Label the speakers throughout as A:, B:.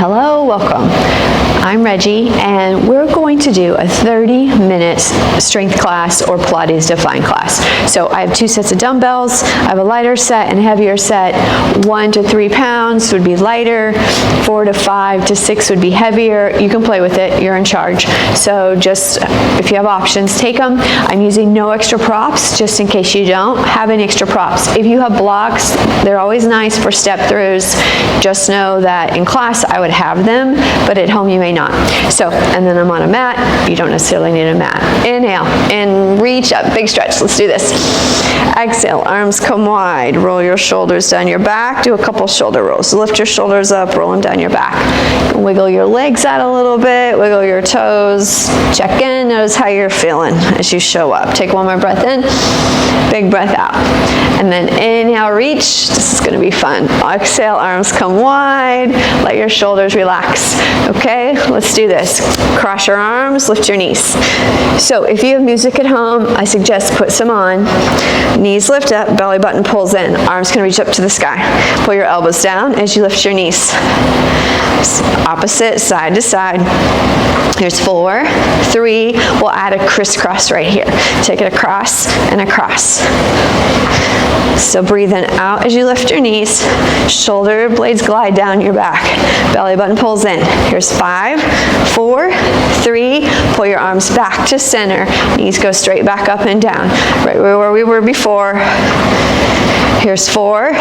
A: Hello, welcome. I'm Reggie, and we're going to do a 30-minute strength class or Pilates Define class. So I have 2 sets of dumbbells. I have a lighter set and a heavier set. 1 to 3 pounds would be lighter. 4 to 5 to 6 would be heavier. You can play with it. You're in charge. So just, if you have options, take them. I'm using no extra props, just in case you don't have any extra props. If you have blocks, they're always nice for step throughs. Just know that in class I would have them, but at home you may not. So, and then I'm on a mat. You don't necessarily need a mat. Inhale and reach up, big stretch. Let's do this. Exhale, arms come wide. Roll your shoulders down your back. Do a couple shoulder rolls. So lift your shoulders up, roll them down your back. Wiggle your legs out a little bit, wiggle your toes. Check in, notice how you're feeling as you show up. Take one more breath in, big breath out. And then inhale, reach. This is gonna be fun. Exhale, arms come wide. Let your shoulders relax. Okay, let's do this. Cross your arms, lift your knees. So if you have music at home, I suggest put some on. Knees lift up, belly button pulls in. Arms can reach up to the sky. Pull your elbows down as you lift your knees. Opposite, side to side. Here's 4, 3. We'll add a crisscross right here. Take it across and across. So breathe in out as you lift your knees. Shoulder blades glide down your back. Belly button pulls in. Here's 5, 4, 3. Pull your arms back to center. Knees go straight back up and down. Right where we were before. Here's 4.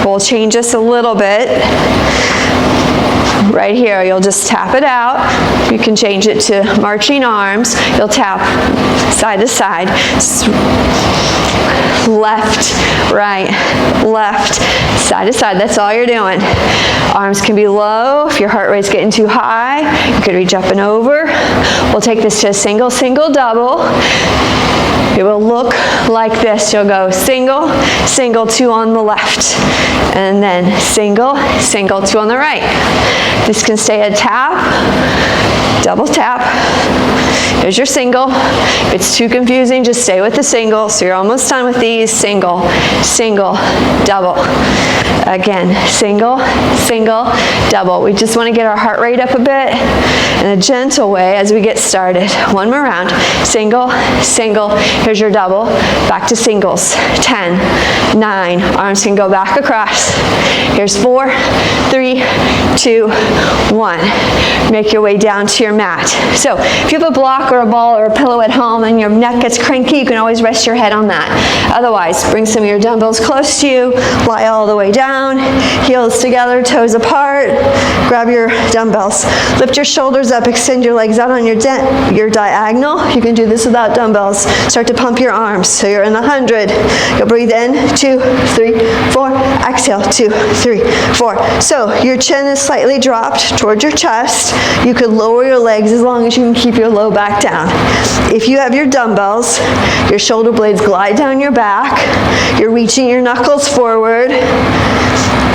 A: We'll change this a little bit. Right here, you'll just tap it out. You can change it to marching arms. You'll tap side to side. Left, right, left, side to side. That's all you're doing. Arms can be low. If your heart rate's getting too high, you could reach up and over. We'll take this to a single, single, double. It will look like this. You'll go single, single, 2 on the left. And then single, single, 2 on the right. This can stay a tap, double tap. Here's your single. If it's too confusing, just stay with the single. So you're almost done with these. Single, single, double. Again, single, single, double. We just want to get our heart rate up a bit in a gentle way as we get started. One more round. Single, single. Here's your double. Back to singles. 10, 9. Arms can go back across. Here's 4, 3, 2, 1. Make your way down to your mat. So if you have a block or a ball or a pillow at home and your neck gets cranky, you can always rest your head on that. Otherwise, bring some of your dumbbells close to you, lie all the way down, heels together, toes apart, grab your dumbbells. Lift your shoulders up, extend your legs out on your diagonal. You can do this without dumbbells. Start to pump your arms. So you're in 100. You'll breathe in, 2, 3, 4. Exhale, 2, 3, 4. So your chin is slightly dropped towards your chest. You could lower your legs as long as you can keep your low back down. If you have your dumbbells, your shoulder blades glide down your back. You're reaching your knuckles forward.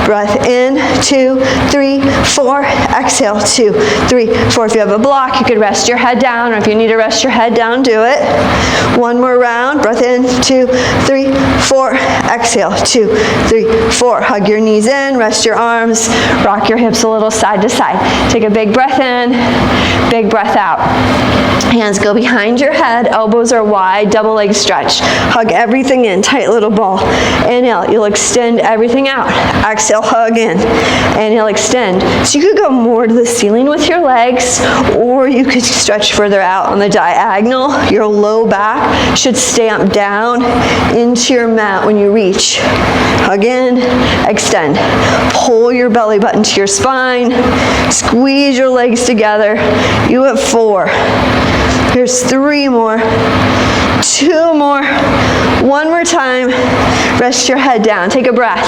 A: Breath in, 2, 3, 4. Exhale, 2, 3, 4. If you have a block, you could rest your head down, or if you need to rest your head down, do it. One more round. Breath in, 2, 3, 4. Exhale, 2, 3, 4. Hug your knees in, rest your arms, rock your hips a little side to side. Take a big breath in, big breath out. Hands go behind your head, elbows are wide, double leg stretch. Hug everything in, tight little ball. Inhale, you'll extend everything out. Exhale, hug in. Inhale, extend. So you could go more to the ceiling with your legs, or you could stretch further out on the diagonal. Your low back should stamp down into your mat when you reach. Hug in, extend. Pull your belly button to your spine. Squeeze your legs together. You have 4. Here's 3 more. 2 more. One more time. Rest your head down. Take a breath.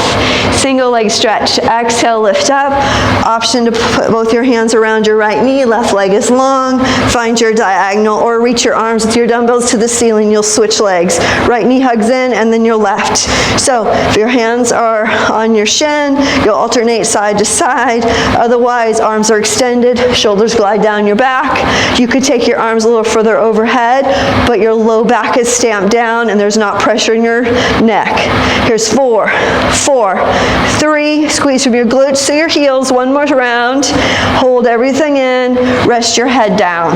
A: Single leg stretch. Exhale, lift up. Option to put both your hands around your right knee. Left leg is long. Find your diagonal or reach your arms with your dumbbells to the ceiling. You'll switch legs. Right knee hugs in and then your left. So if your hands are on your shin, you'll alternate side to side. Otherwise, arms are extended. Shoulders glide down your back. You could take your arms a little further overhead, but your low back back is stamped down and there's not pressure in your neck. Here's 4, 3, squeeze from your glutes to your heels, one more round. Hold everything in, rest your head down.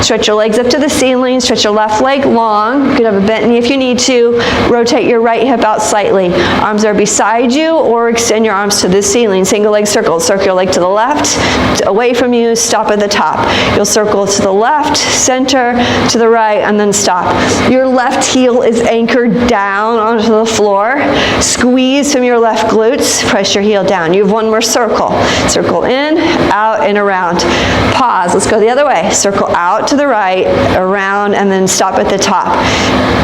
A: Stretch your legs up to the ceiling, stretch your left leg long. You could have a bent knee if you need to. Rotate your right hip out slightly. Arms are beside you or extend your arms to the ceiling. Single leg circle. Circle your leg to the left, away from you, stop at the top. You'll circle to the left, center, to the right, and then stop. Your left heel is anchored down onto the floor. Squeeze from your left glutes, press your heel down. You have one more circle. Circle in, out, and around. Pause. Let's go the other way. Circle out to the right, around, and then stop at the top.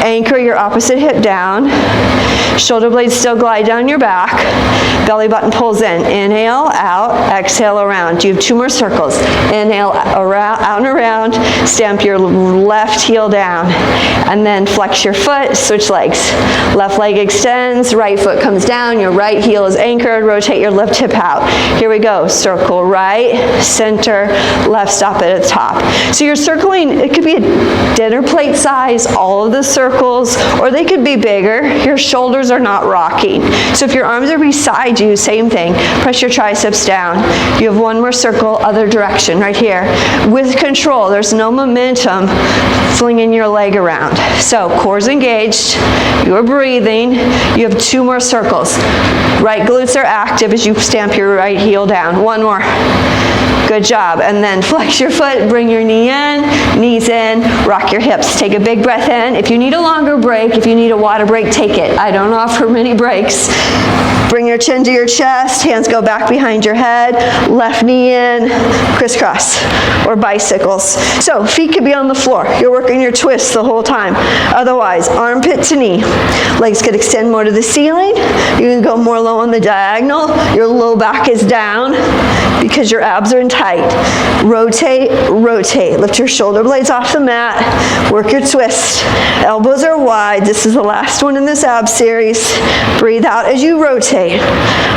A: Anchor your opposite hip down. Shoulder blades still glide down your back. Belly button pulls in. Inhale, out, exhale, around. You have 2 more circles. Inhale, around, out and around. Stamp your left heel down. And then flex your foot, switch legs. Left leg extends, right foot comes down, your right heel is anchored. Rotate your left hip out. Here we go. Circle right, center, left, stop at the top. So you're circling, it could be a dinner plate size, all of the circles, or they could be bigger. Your shoulders are not rocking. So if your arms are beside you, same thing. Press your triceps down. You have one more circle, other direction, right here. With control, there's no momentum flinging your leg around. So core's engaged, you're breathing, you have 2 more circles. Right glutes are active as you stamp your right heel down. One more. Good job. And then flex your foot, bring your knee in, knees in, rock your hips. Take a big breath in. If you need a longer break, if you need a water break, take it. I don't offer many breaks. Bring your chin to your chest, hands go back behind your head, left knee in, crisscross, or bicycles. So feet could be on the floor. You're working your twists the whole time. Otherwise, armpit to knee. Legs could extend more to the ceiling. You can go more low on the diagonal. Your low back is down because your abs are in tight. Rotate, rotate. Lift your shoulder blades off the mat. Work your twist. Elbows are wide. This is the last one in this ab series. Breathe out as you rotate.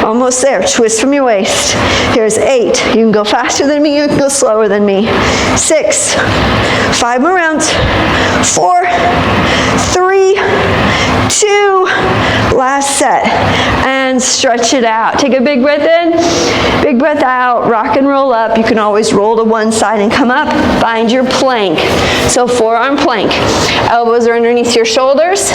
A: Almost there. Twist from your waist. Here's 8. You can go faster than me. You can go slower than me. 6. 5 more rounds. 4. 3. 2. Last set. And stretch it out. Take a big breath in. Big breath out. Rock and roll up. You can always roll to one side and come up. Find your plank. So forearm plank. Elbows are underneath your shoulders.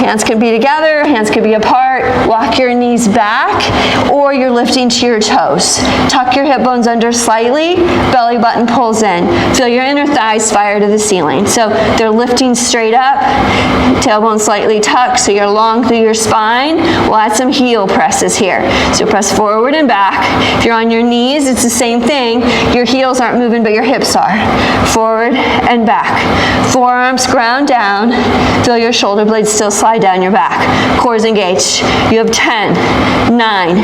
A: Hands can be together. Hands can be apart. Walk your knees back, or you're lifting to your toes. Tuck your hip bones under slightly. Belly button pulls in. Feel your inner thighs fire to the ceiling. So they're lifting straight up. Tailbone slightly tucked, so you're long through your spine. We'll add some heel presses here. So press forward and back. If you're on your knees, it's the same thing. Your heels aren't moving, but your hips are. Forward and back. Forearms ground down. Feel your shoulder blades still slide down your back. Core's engaged. You have 10, 9,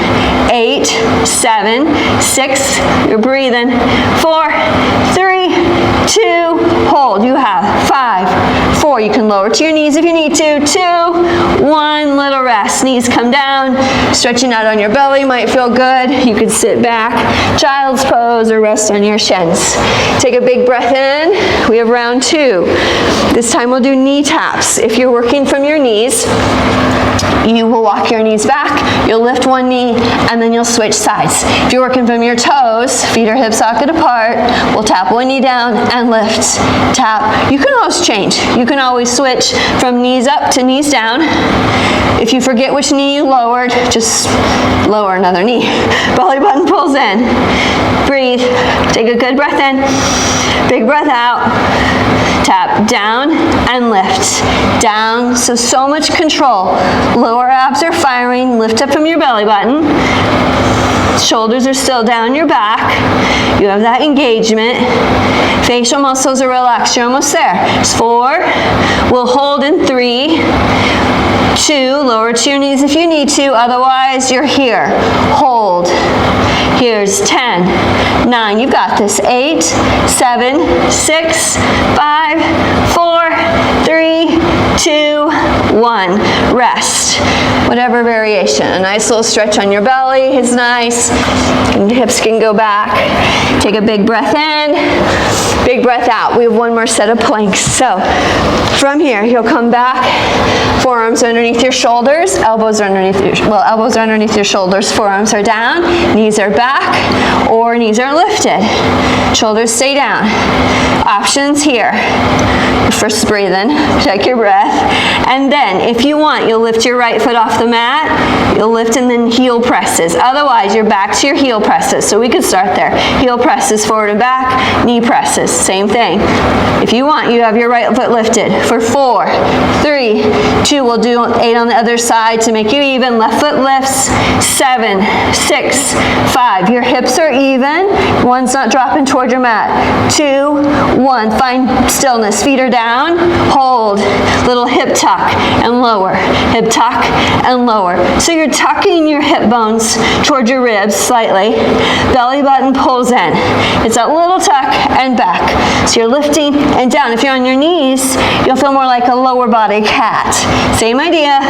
A: 8, 7, 6. You're breathing. 4, 3, 2. Hold. You have 5, 4. You can lower to your knees if you need to. 2, 1. Little rest. Knees come down. Stretching out on your belly might feel good. You could sit back, child's pose, or rest on your shins. Take a big breath in. We have round 2. This time we'll do knee taps. If you're working from your knees, you will walk your knees back, you'll lift one knee, and then you'll switch sides. If you're working from your toes, feet are hip socket apart, we'll tap one knee down and lift, tap. You can always change. You can always switch from knees up to knees down. If you forget which knee you lowered, just lower another knee. Belly button pulls in. Breathe. Take a good breath in. Big breath out. Tap down and lift. Down. So much control. Lower abs are firing. Lift up from your belly button. Shoulders are still down your back. You have that engagement. Facial muscles are relaxed. You're almost there. It's 4. We'll hold in 3, 2. Lower to your knees if you need to. Otherwise, you're here. Hold. Here's 10, 9, you got this. 8, 7, 6, 5, 4, 3, 2, 1. Rest. Whatever variation. A nice little stretch on your belly is nice. Hips can go back. Take a big breath in, big breath out. We have one more set of planks. So from here, you'll come back, forearms are underneath your shoulders, elbows are underneath your shoulders, forearms are down, knees are back, or knees are lifted. Shoulders stay down. Options here. First breathe in, check your breath, and then if you want, you'll lift your right foot off the mat, you'll lift and then heel presses. Otherwise, you're back to your heel presses. So we could start there. Heel presses forward and back, knee presses, same thing. If you want, you have your right foot lifted for 4, 3, 2, we'll do 8 on the other side to make you even. Left foot lifts, 7, 6, 5. Your hips are even. One's not dropping toward your mat. 2, 1. Find stillness. Feet are down. Hold. Little hip tuck and lower. Hip tuck and lower. So you're tucking your hip bones toward your ribs slightly. Belly button pulls in. It's that little tuck and back. So you're lifting and down. If you're on your knees, you'll feel more like a lower body cat. Same idea.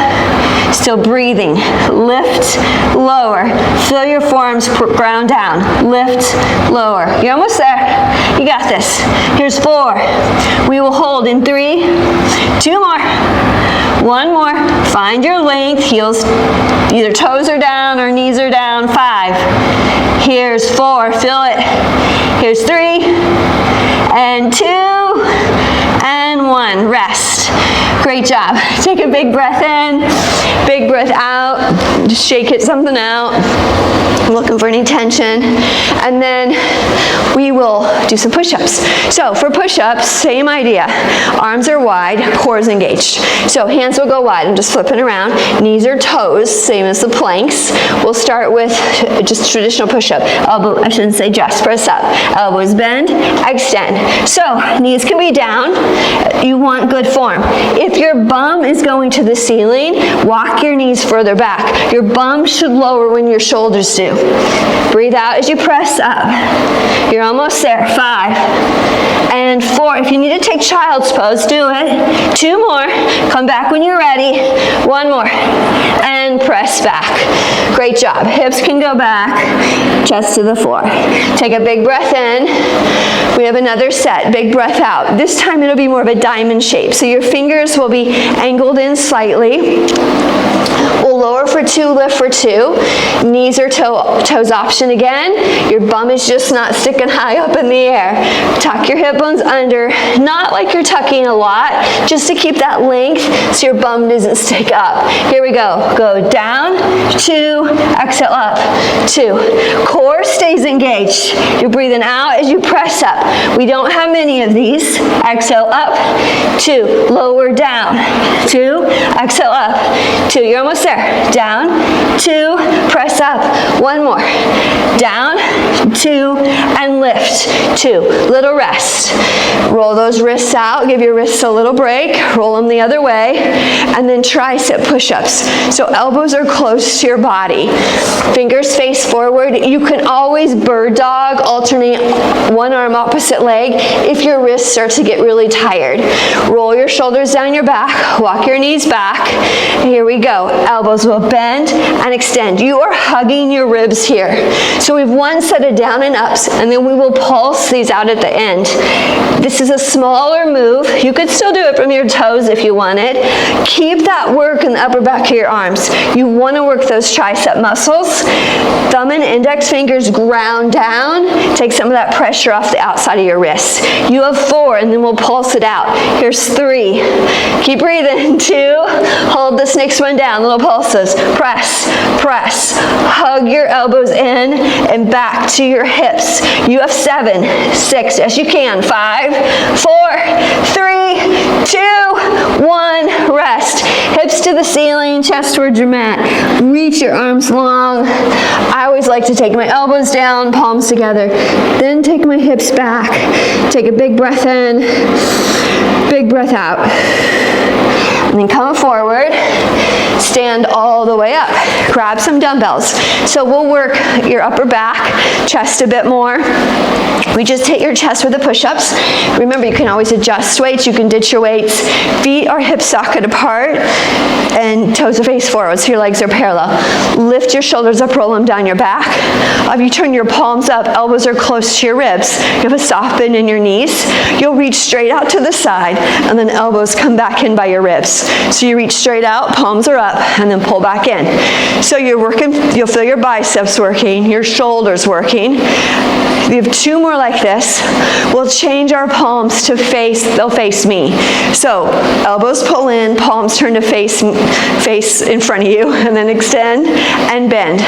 A: Still breathing. Lift, lower. Feel your forearms ground down. Lift, lower. You're almost there. You got this. Here's 4. We will hold in 3, 2 more. 1 more. Find your length. Heels, either toes are down or knees are down. 5. Here's 4. Feel it. Here's 3 and 2 and 1. Rest. Great job. Take a big breath in, big breath out. Just shake it something out. I'm looking for any tension. And then we will do some push-ups. So for push-ups, same idea. Arms are wide, core is engaged. So hands will go wide. I'm just flipping around. Knees or toes, same as the planks. We'll start with just traditional push-up. Elbow, I shouldn't say just, press up. Elbows bend, extend. So knees can be down. You want good form. If your bum is going to the ceiling, walk your knees further back. Your bum should lower when your shoulders do. Breathe out as you press up. You're almost there. 5 and 4. If you need to take child's pose, do it. 2 more. Come back when you're ready. 1 more. And press back. Great job. Hips can go back. Chest to the floor. Take a big breath in. We have another set. Big breath out. This time it'll be more of a diamond shape. So your fingers will be angled in slightly. We'll lower for 2, lift for 2. Knees or toes option again. Your bum is just not sticking high up in the air. Tuck your hip bones under, not like you're tucking a lot, just to keep that length so your bum doesn't stick up. Here we go. Go down, 2, exhale up, 2. Core stays engaged. You're breathing out as you press up. We don't have many of these. Exhale up, 2. Lower down, 2. Exhale up, 2. You're almost there. Down, 2. Press up. 1 more. Down, 2. And lift, 2. Little rest. Roll those wrists out. Give your wrists a little break. Roll them the other way. And then tricep push-ups. So elbows are close to your body. Fingers face forward. You can always bird dog, alternate one arm opposite leg if your wrists start to get really tired. Roll your shoulders down your back. Walk your knees back. Here we go. Elbows will bend and extend. You are hugging your ribs here. So we have one set of down and ups, and then we will pulse these out at the end. This is a smaller move. You could still do it from your toes if you wanted. Keep that work in the upper back of your arms. You want to work those tricep muscles. Thumb and index fingers ground down. Take some of that pressure off the outside of your wrists. You have 4, and then we'll pulse it out. Here's 3. Keep breathing. 2. Hold this next one down. Little pulses. Press, press. Hug your elbows in and back to your hips. You have 7, 6, as you can. 5, 4, 3, 2, 1. Rest. Hips to the ceiling, chest towards your mat. Reach your arms long. I always like to take my elbows down, palms together. Then take my hips back. Take a big breath in, big breath out. And then come forward. stand all the way up. Grab some dumbbells. So we'll work your upper back, chest a bit more. We just hit your chest with the push-ups. Remember, you can always adjust weights. You can ditch your weights. Feet are hip socket apart and toes are face forward, so your legs are parallel. Lift your shoulders up, roll them down your back. You turn your palms up, elbows are close to your ribs. You have a soft bend in your knees. You'll reach straight out to the side, and then elbows come back in by your ribs. So you reach straight out, palms are up, and then pull back in. So you're working, you'll feel your biceps working, your shoulders working. We have two more like this. We'll change our palms to face, they'll face me. So elbows pull in, palms turn to face in front of you, and then extend and bend.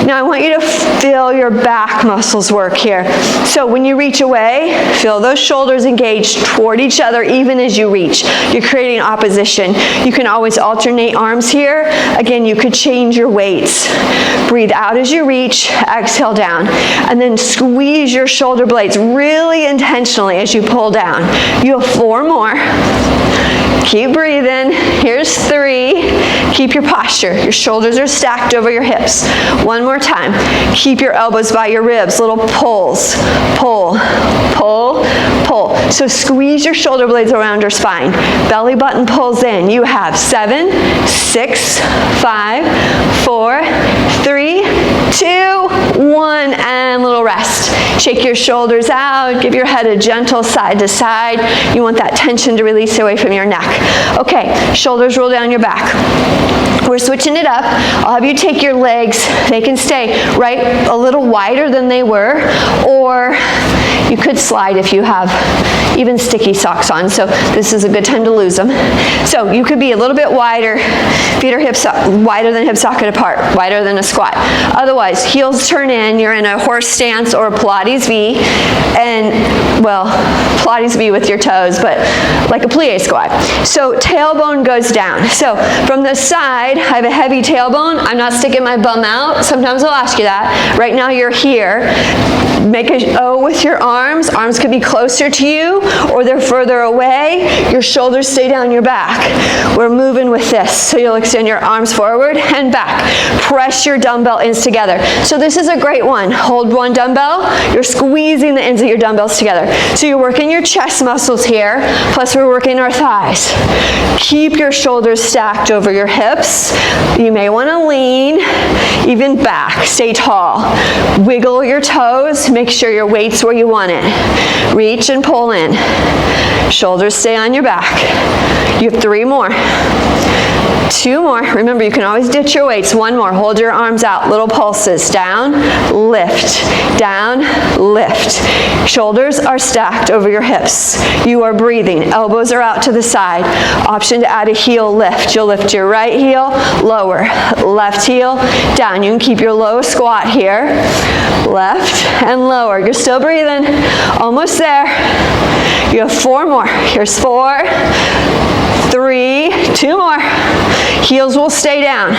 A: Now I want you to feel your back muscles work here. So when you reach away, feel those shoulders engage toward each other even as you reach. You're creating opposition. You can always alternate arms here. Again, you could change your weights. Breathe out as you reach, exhale down, and then squeeze your shoulder blades really intentionally as you pull down. You have 4 more. Keep breathing. Here's 3. Keep your posture. Your shoulders are stacked over your hips. 1 more time. Keep your elbows by your ribs. Little pulls. Pull, pull, pull. So squeeze your shoulder blades around your spine. Belly button pulls in. You have 7, 6, 5, 4, 3, 2, 1, and little rest. Shake your shoulders out. Give your head a gentle side to side. You want that tension to release away from your neck. Okay, shoulders roll down your back. We're switching it up. I'll have you take your legs. They can stay right a little wider than they were, or you could slide if you have even sticky socks on. So this is a good time to lose them. So you could be a little bit wider. Feet are wider than hip socket apart, wider than a squat. Otherwise, heels turn in. You're in a horse stance or a Pilates V, and well, Pilates V with your toes, but like a plie squat. So tailbone goes down. So from the side, I have a heavy tailbone. I'm not sticking my bum out. Sometimes I'll ask you that. Right now you're here. Make a O with your arms. Arms could be closer to you or they're further away. Your shoulders stay down your back. We're moving with this. So you'll extend your arms forward and back. Press your dumbbell ends together. So this is a great one. Hold one dumbbell. You're squeezing the ends of your dumbbells together. So you're working your chest muscles here, plus we're working our thighs. Keep your shoulders stacked over your hips. You may want to lean, even back. Stay tall. Wiggle your toes. Make sure your weight's where you want it. Reach and pull in. Shoulders stay on your back. You have 3 more. 2 more. Remember, you can always ditch your weights. 1 more. Hold your arms out. Little pulses. Down, lift. Down, lift. Shoulders are stacked over your hips. You are breathing. Elbows are out to the side. Option to add a heel lift. You'll lift your right heel, lower. Left heel, down. You can keep your low squat here. Left and lower. You're still breathing. Almost there. You have 4 more. Here's 4. 3, 2 more. Heels will stay down.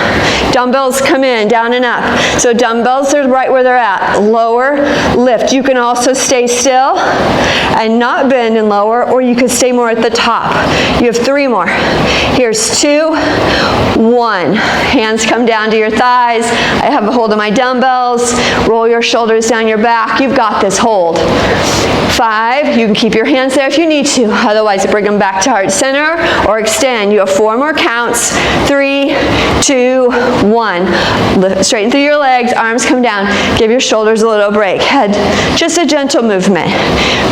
A: Dumbbells come in, down and up. So dumbbells are right where they're at. Lower, lift. You can also stay still and not bend and lower, or you could stay more at the top. You have 3 more. Here's 2, 1. Hands come down to your thighs. I have a hold of my dumbbells. Roll your shoulders down your back. You've got this. Hold. 5. You can keep your hands there if you need to. Otherwise, bring them back to heart center or extend. You have 4 more counts. 3, 2, 1. Lift, straighten through your legs. Arms come down. Give your shoulders a little break. Head, just a gentle movement.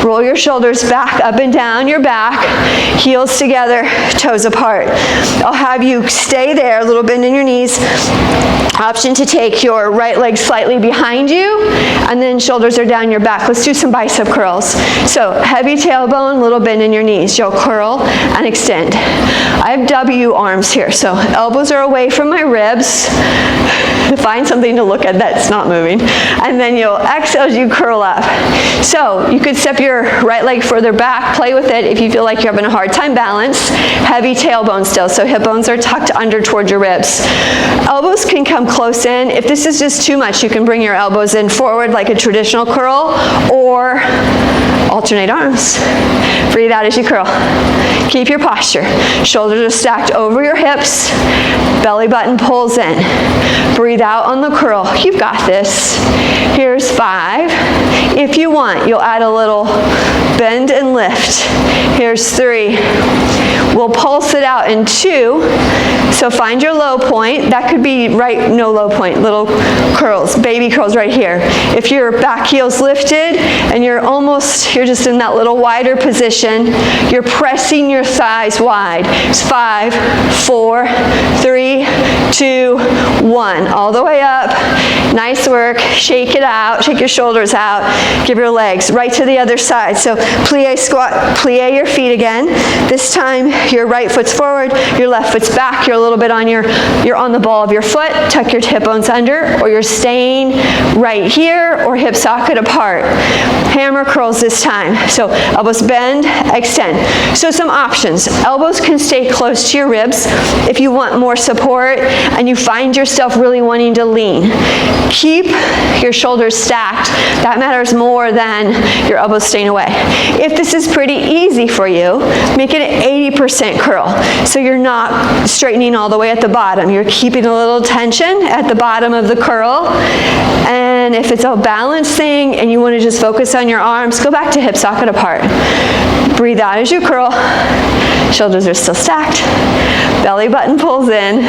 A: Roll your shoulders back, up and down your back. Heels together, toes apart. I'll have you stay there, a little bend in your knees. Option to take your right leg slightly behind you, and then shoulders are down your back. Let's do some bicep curls. So heavy tailbone, little bend in your knees. You'll curl and extend. I have W arms here, so elbows are away from my ribs. Find something to look at that's not moving. And then you'll exhale as you curl up. So you could step your right leg further back, play with it if you feel like you're having a hard time balance. Heavy tailbone still, so hip bones are tucked under toward your ribs. Elbows can come close in. If this is just too much, you can bring your elbows in forward like a traditional curl, or Alternate arms. Breathe out as you curl. Keep your posture. Shoulders are stacked over your hips. Belly button pulls in. Breathe out on the curl. You've got this. Here's 5. If you want, you'll add a little bend and lift. Here's 3. We'll pulse it out in 2. So find your low point. That could be right, no low point, little curls, baby curls right here. If your back heel's lifted and you're just in that little wider position, you're pressing your thighs wide. It's 5, 4, 3, 2, 1. All the way up. Nice work. Shake it out. Shake your shoulders out. Give your legs right to the other side. So plie squat, plie your feet again. This time your right foot's forward, your left foot's back. You're a little bit on you're on the ball of your foot. Tuck your hip bones under, or you're staying right here, or hip socket apart. Hammer curls this time. So elbows bend, extend. So some options. Elbows can stay close to your ribs if you want more support and you find yourself really wanting to lean. Keep your shoulders stacked. That matters more than your elbows staying away. If this is pretty easy for you, make it an 80% curl. So you're not straightening all the way at the bottom. You're keeping a little tension at the bottom of the curl. And if it's a balance thing and you want to just focus on your arms, go back to hip socket apart. Breathe out as you curl. Shoulders are still stacked. Belly button pulls in.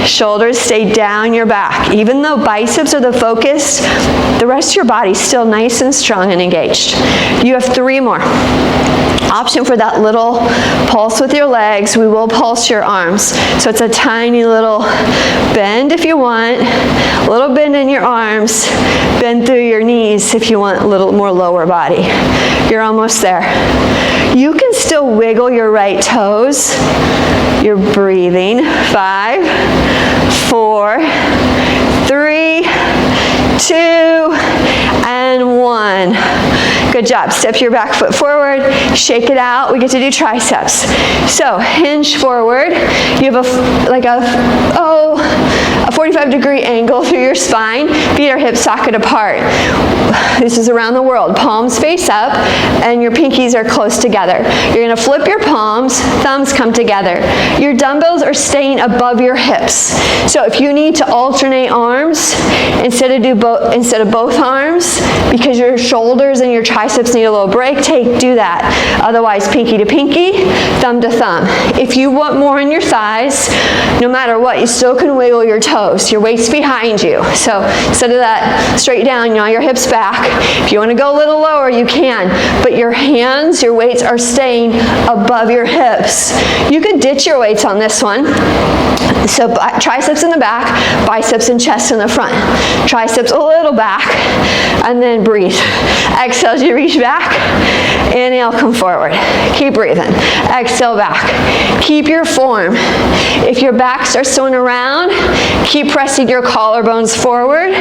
A: Shoulders stay down your back. Even though biceps are the focus, the rest of your body's still nice and strong and engaged. You have 3 more. Option for that little pulse with your legs. We will pulse your arms. So it's a tiny little bend if you want, a little bend in your arms, bend through your knees if you want a little more lower body. You're almost there. You can still wiggle your right toes. You're breathing. 5, 4, 3, 2, and 1. Good job. Step your back foot forward. Shake it out. We get to do triceps. So hinge forward. You have a 45-degree angle through your spine. Feet are hip socket apart. This is around the world. Palms face up and your pinkies are close together. You're going to flip your palms. Thumbs come together. Your dumbbells are staying above your hips. So if you need to alternate arms instead of both arms, because your shoulders and your triceps need a little break, do that. Otherwise, pinky to pinky, thumb to thumb. If you want more in your thighs, no matter what, you still can wiggle your toes. Your weight's behind you. So instead of that straight down, your hips back. If you want to go a little lower, you can. But your hands, your weights are staying above your hips. You could ditch your weights on this one. So triceps in the back, biceps and chest in the front. Triceps a little back, and then breathe. Exhale as you reach back. Inhale, come forward. Keep breathing. Exhale back. Keep your form. If your back starts to around, keep pressing your collarbones forward.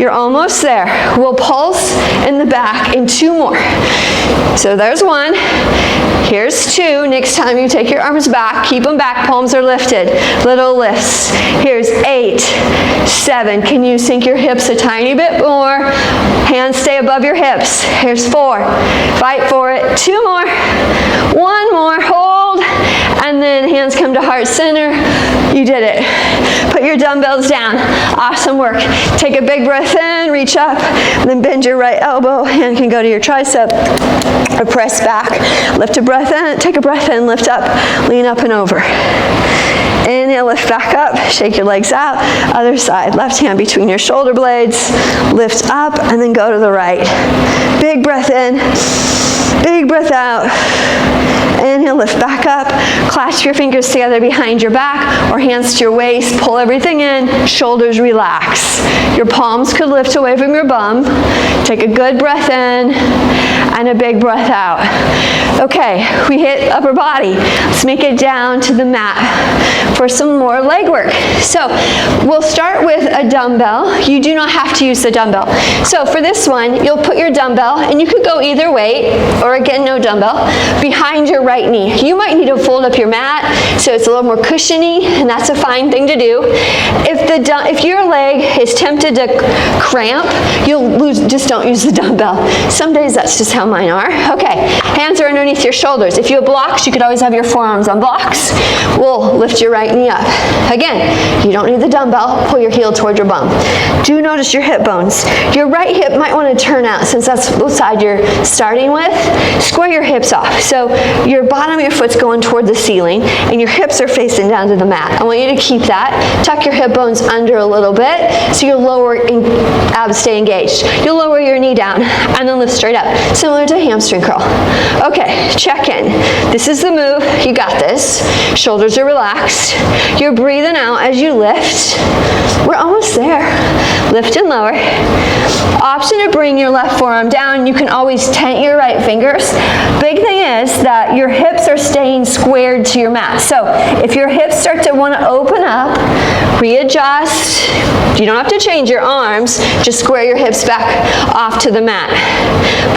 A: You're almost there. We'll pulse in the back in 2 more. So there's 1. Here's 2. Next time you take your arms back, keep them back, palms are lifted. Little lifts. Here's 8, 7. Can you sink your hips a tiny bit more? Hands stay above your hips. Here's 4. Fight for it. 2 more. 1 more. Hold. And then hands come to heart center. You did it. Put your dumbbells down. Awesome work. Take a big breath in, reach up, and then bend your right elbow. Hand can go to your tricep. Or press back. Lift a breath in. Take a breath in, lift up. Lean up and over. Inhale, lift back up. Shake your legs out. Other side. Left hand between your shoulder blades. Lift up and then go to the right. Big breath in. Big breath out. Inhale, lift back up. Clasp your fingers together behind your back or hands to your waist. Pull everything in. Shoulders relax. Your palms could lift away from your bum. Take a good breath in and a big breath out. Okay, we hit upper body. Let's make it down to the mat for some more leg work. So we'll start with a dumbbell. You do not have to use the dumbbell. So for this one, you'll put your dumbbell, and you could go either weight or again, no dumbbell, behind your right knee. You might need to fold up your mat so it's a little more cushiony, and that's a fine thing to do. If your leg is tempted to cramp, you'll lose, just don't use the dumbbell. Some days that's just how mine are. Okay, hands are underneath your shoulders. If you have blocks, you could always have your forearms on blocks. We'll lift your right knee up. Again, you don't need the dumbbell. Pull your heel toward your bum. Do notice your hip bones. Your right hip might want to turn out since that's the side you're starting with. Square your hips off. So your bottom of your foot's going toward the ceiling and your hips are facing down to the mat. I want you to keep that. Tuck your hip bones under a little bit so your lower abs stay engaged. You'll lower your knee down and then lift straight up, similar to a hamstring curl. Okay, check in. This is the move. You got this. Shoulders are relaxed. You're breathing out as you lift. We're almost there. Lift and lower. Option to bring your left forearm down. You can always tent your right fingers. Big thing is that your hips are staying squared to your mat. So if your hips start to want to open up, readjust. You don't have to change your arms. Just square your hips back off to the mat.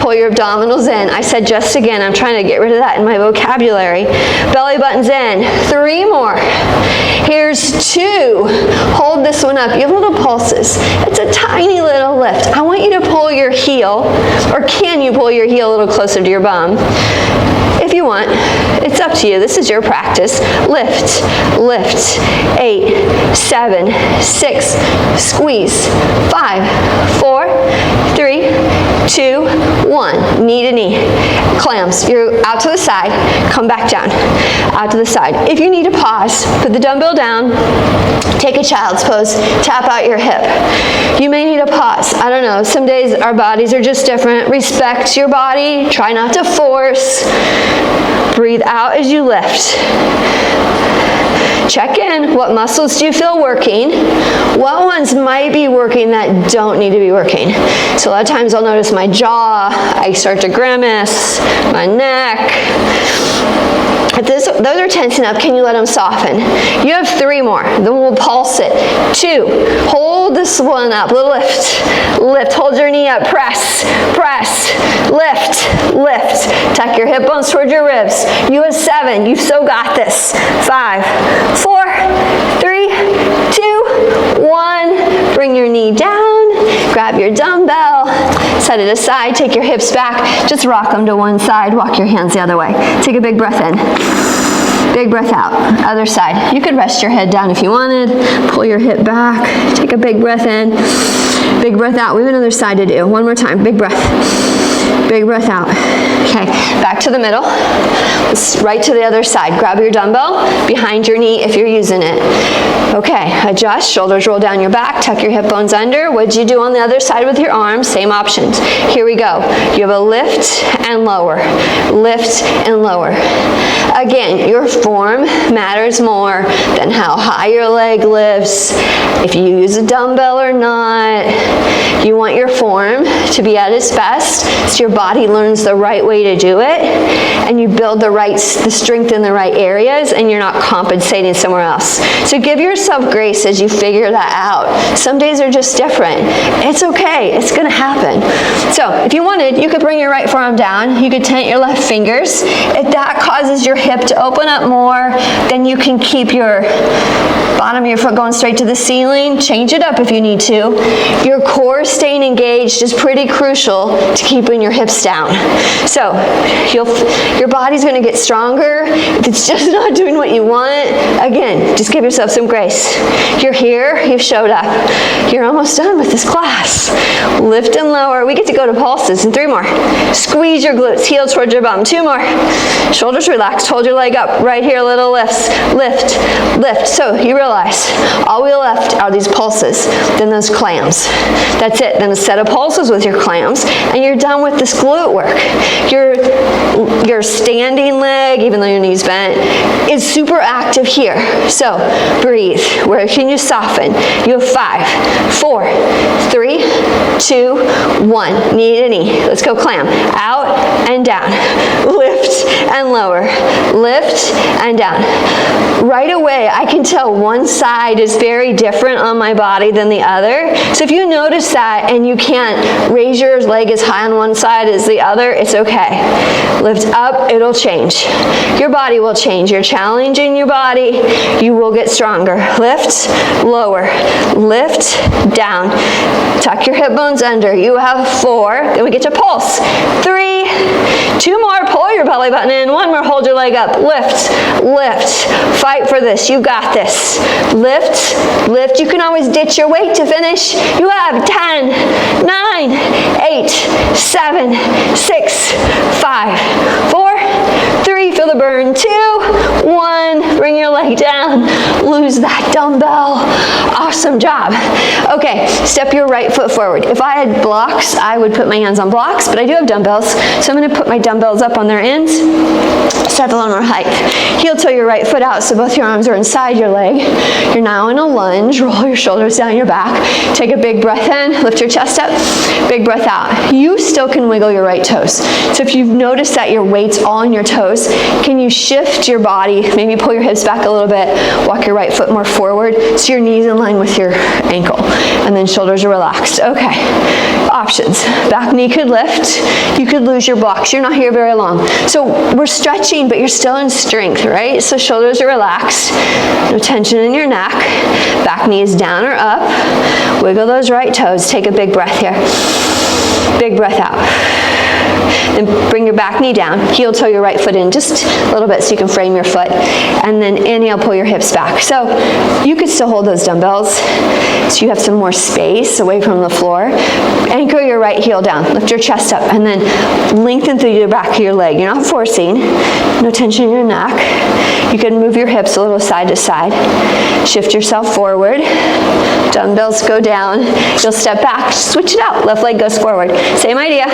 A: Pull your abdominals in. I said just again. I'm trying to get rid of that in my vocabulary. Belly buttons in. 3 more. Here's 2. Hold this one up. You have little pulses. It's a tiny little lift. I want you to pull your heel, or can you pull your heel a little closer to your bum? If you want, it's up to you. This is your practice. Lift, lift. 8, 7, 6, squeeze. 5, 4, 3, 2, 1. Knee to knee. Clams. You're out to the side. Come back down. Out to the side. If you need to pause, put the dumbbell down. Take a child's pose. Tap out your hip. You may need a pause. I don't know. Some days our bodies are just different. Respect your body. Try not to force. Breathe out as you lift. Check in. What muscles do you feel working? What ones might be working that don't need to be working? So a lot of times I'll notice my jaw, I start to grimace, my neck. If those are tensing up, can you let them soften? You have 3 more. Then we'll pulse it. 2. Hold this one up. Little lift. Lift. Hold your knee up. Press. Press. Lift. Lift. Tuck your hip bones toward your ribs. You have 7. You've so got this. 5, 4, 3, 2, 1. Bring your knee down. Grab your dumbbell. Set it aside. Take your hips back. Just rock them to one side. Walk your hands the other way. Take a big breath in. Big breath out. Other side. You could rest your head down if you wanted. Pull your hip back. Take a big breath in. Big breath out. We have another side to do. One more time. Big breath. Big breath out. Okay, back to the middle. Right to the other side. Grab your dumbbell behind your knee if you're using it. Okay, adjust. Shoulders roll down your back. Tuck your hip bones under. What'd you do on the other side with your arms? Same options. Here we go. You have a lift and lower. Lift and lower. Again, your form matters more than how high your leg lifts, if you use a dumbbell or not. You want your form to be at its best so your body learns the right way to do it and you build the strength in the right areas and you're not compensating somewhere else. So give yourself grace as you figure that out. Some days are just different. It's okay. It's going to happen. So if you wanted, you could bring your right forearm down. You could tent your left fingers. If that causes your hip to open up more, then you can keep your bottom of your foot going straight to the ceiling. Change it up if you need to. Your core staying engaged is pretty crucial to keeping your hips down. So your body's going to get stronger if it's just not doing what you want. Again, just give yourself some grace. You're here. You've showed up. You're almost done with this class. Lift and lower. We get to go to pulses in 3 more. Squeeze your glutes. Heel towards your bum. 2 more. Shoulders relaxed. Hold your leg up. Right here, little lifts. Lift. Lift. So you realize all we left are these pulses, then those clams. That's it. Then a set of pulses with your clams, and you're done with this glute work. Your standing leg, even though your knee's bent, is super active here. So breathe. Where can you soften? You have 5, 4, 3, 2, 1. Knee to knee. Let's go clam. Out and down. Lift lift and lower, lift and down. Right away, I can tell one side is very different on my body than the other. So if you notice that and you can't raise your leg as high on one side as the other, it's okay. Lift up, it'll change. Your body will change. You're challenging your body, you will get stronger. Lift, lower, lift, down. Tuck your hip bones under. You have 4. Then we get to pulse. 3, 2 more. Pull your belly button in. 1 more. Hold your leg up. Lift, lift. Fight for this. You got this. Lift, lift. You can always ditch your weight to finish. You have 10, 9, 8, 7, 6, 5, 4, 3. Feel the burn. 2, 1. Bring your leg down. Lose that dumbbell. Awesome job. Okay, step your right foot forward. If I had blocks, I would put my hands on blocks, but I do have dumbbells, so I'm going to put my dumbbells up on their ends. Step a little more height. Heel toe your right foot out so both your arms are inside your leg. You're now in a lunge. Roll your shoulders down your back. Take a big breath in. Lift your chest up. Big breath out. You still can wiggle your right toes. So if you've noticed that your weight's all on your toes, can you shift your body? Maybe pull your hips back a little bit. Walk your right foot more forward so your knee's in line with your ankle. And then shoulders are relaxed. Okay. Options. Back knee could lift. You could lose your blocks. You're not here very long. So we're stretching, but you're still in strength, right? So shoulders are relaxed. No tension in your neck. Back knee is down or up. Wiggle those right toes. Take a big breath here. Big breath out. Then bring your back knee down. Heel toe your right foot in just a little bit so you can frame your foot. And then inhale, pull your hips back. So you could still hold those dumbbells so you have some more space away from the floor. Anchor your right heel down. Lift your chest up and then lengthen through the back of your leg. You're not forcing. No tension in your neck. You can move your hips a little side to side. Shift yourself forward. Dumbbells go down. You'll step back. Switch it out. Left leg goes forward. Same idea.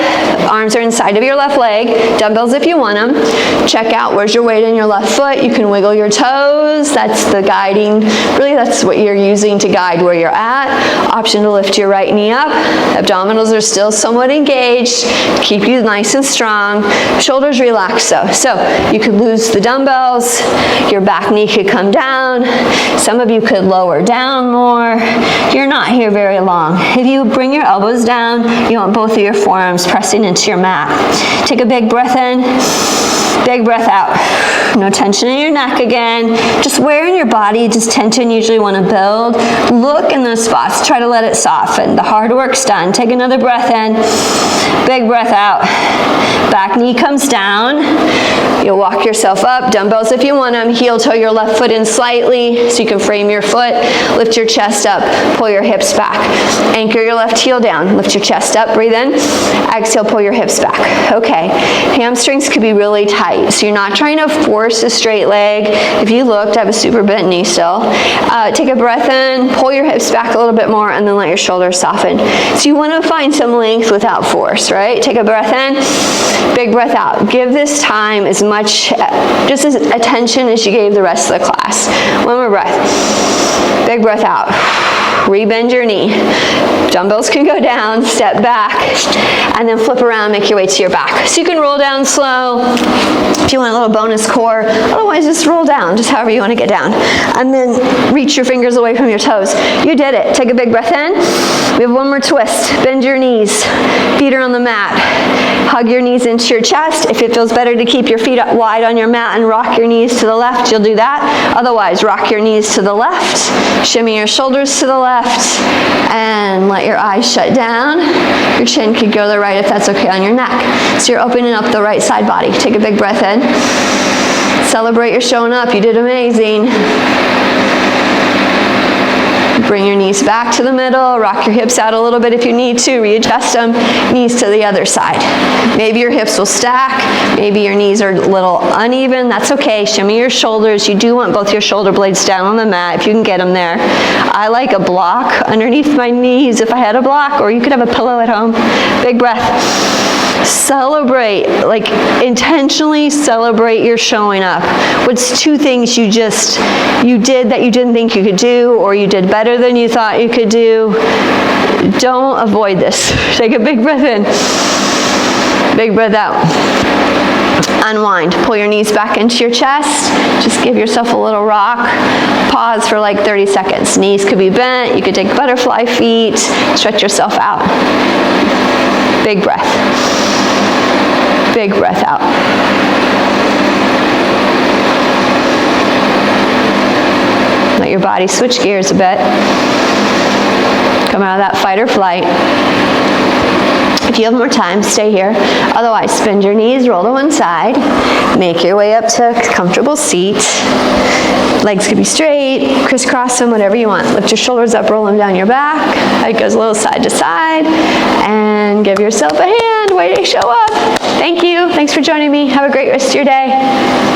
A: Arms are inside of your left leg. Dumbbells if you want them. Check out where's your weight in your left foot. You can wiggle your toes. That's the guiding. Really, that's what you're using to guide where you're at. Option to lift your right knee up. Abdominals are still somewhat engaged. Keep you nice and strong. Shoulders relaxed though. So you could lose the dumbbells. Your back knee could come down. Some of you could lower down more. You're not here very long. If you bring your elbows down, you want both of your forearms pressing into your mat. Take a big breath in, big breath out. No tension in your neck again. Just where in your body does tension usually want to build? Look in those spots. Try to let it soften. The hard work's done. Take another breath in, big breath out. Back knee comes down. You'll walk yourself up. Dumbbells if you want them. Heel toe your left foot in slightly so you can frame your foot. Lift your chest up. Pull your hips back. Anchor your left heel down. Lift your chest up. Breathe in. Exhale, pull your hips back. Okay. Hamstrings could be really tight. So you're not trying to force a straight leg. If you looked, I have a super bent knee still. Take a breath in. Pull your hips back a little bit more and then let your shoulders soften. So you want to find some length without force, right? Take a breath in. Big breath out. Give this time as much, just as attention as you gave the rest of the class. One more breath. Big breath out. Rebend your knee. Dumbbells can go down, step back, and then flip around, make your way to your back. So you can roll down slow if you want a little bonus core. Otherwise, just roll down, just however you want to get down. And then reach your fingers away from your toes. You did it. Take a big breath in. We have one more twist. Bend your knees. Feet are on the mat. Hug your knees into your chest. If it feels better to keep your feet up wide on your mat and rock your knees to the left, you'll do that. Otherwise, rock your knees to the left. Shimmy your shoulders to the left. And let your eyes shut down. Your chin could go to the right if that's okay on your neck. So you're opening up the right side body. Take a big breath in. Celebrate your showing up. You did amazing. Bring your knees back to the middle. Rock your hips out a little bit if you need to. Readjust them. Knees to the other side. Maybe your hips will stack. Maybe your knees are a little uneven. That's okay. Shimmy your shoulders. You do want both your shoulder blades down on the mat if you can get them there. I like a block underneath my knees if I had a block, or you could have a pillow at home. Big breath. Celebrate, like intentionally celebrate your showing up. What's 2 things you did that you didn't think you could do, or you did better than you thought you could do? Don't avoid this. Take a big breath in, big breath out. unwind. Pull your knees back into your chest. Just give yourself a little rock. Pause for like 30 seconds. Knees could be bent. You could take butterfly feet. Stretch yourself out. Big breath. Big breath out. Let your body switch gears a bit. Come out of that fight or flight. If you have more time, stay here. Otherwise, bend your knees, roll to one side. Make your way up to a comfortable seat. Legs can be straight, crisscross them, whatever you want. Lift your shoulders up, roll them down your back. It goes a little side to side. And give yourself a hand. Way to show up. Thank you. Thanks for joining me. Have a great rest of your day.